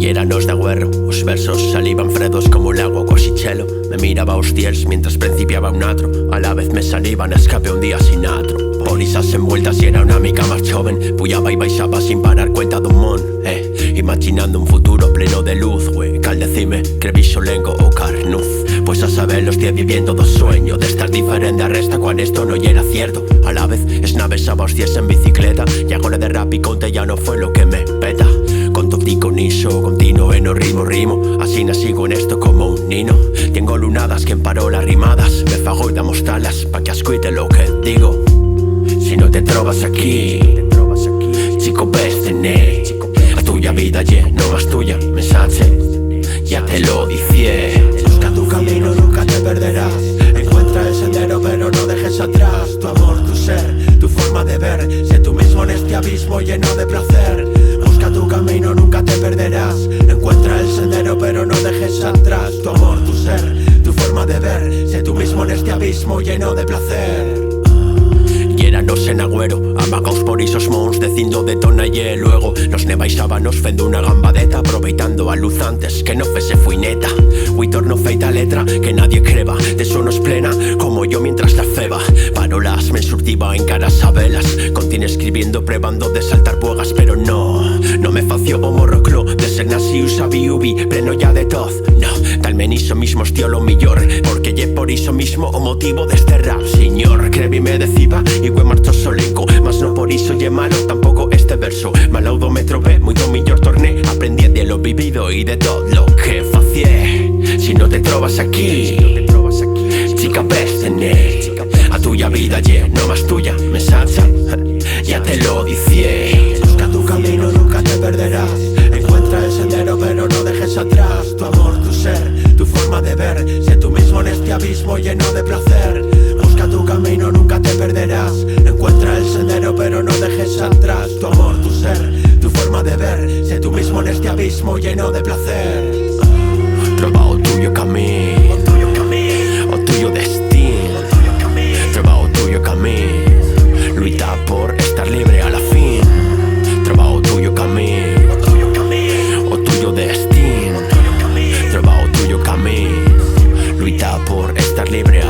Y eranos d'agüerro, os versos salivan fredos como o lago coxichelo. Me miraba os diels mientras principiaba un atro. A la vez me salivan a escape un día sin atro. Por esas envueltas y era una mica máis joven. Puyaba y baixaba sin parar cuenta dun mon, imaginando un futuro pleno de luz, güey. Cal decime, creviso lengo o carnuz. Pues a saber los 10 viviendo do sueño de estar diferente a resta cuando esto no era cierto. A la vez esnavesaba os 10 en bicicleta. Y agora de rap y conte ya no fue lo que me peta. Con totico niso, continuo no rimo. Así sigo en esto como un nino. Tengo lunadas que paró las rimadas. Me fago y damos talas pa' que ascuite lo que digo. Si no te trovas aquí, chico bestené. A tuya vida no más tuya, mensaje, ya te lo dije. Busca tu camino, nunca te perderás. Encuentra el sendero pero no dejes atrás tu amor, tu ser, tu forma de ver. Sé tú mismo en este abismo lleno de placer. Busca tu camino, nunca te perderás. Encuentra el sendero pero no dejes atrás tu amor, tu ser, tu forma de ver. Sé tú mismo en este abismo lleno de placer. Y eranos en agüero, amagaos por isos mons dicindo de tona y luego nos nevaixábanos fendo una gambadeta, aproveitando a luz antes que no fese fui neta. Hui torno feita letra que nadie creba, de sonos plena como yo mientras la feba. Parolas me surtiba en caras a velas, continue escribiendo probando de saltar buegas, pero no me fació o morroclo de ser nasi usabi ubi, pleno ya de toz. No, tal meniso mismo estío lo millor, porque lle por iso mismo o motivo de este rap, señor. Crevi me deciba y güey marcho solenco, mas no por iso lle malo tampoco este verso. Malaudo me trobé, muy do millor torné, aprendí de lo vivido y de todo lo que facié. Si no te trovas aquí, chica bestené. A tuya vida no más tuya, mensaje, ya te lo dije. Busca tu camino, nunca te perderás. Encuentra el sendero pero no dejes atrás tu amor, tu ser, tu forma de ver. Sé tú mismo en este abismo lleno de placer. Busca tu camino, nunca te perderás. Encuentra el sendero pero no dejes atrás tu amor, tu ser, tu forma de ver. Sé tú mismo en este abismo lleno de placer. Troba o tuyo camino, o tuyo destino. Troba o tuyo camino, luita por estar libre a la fin. Troba o tuyo camino, o tuyo destino. Troba o tuyo camino, luita por estar libre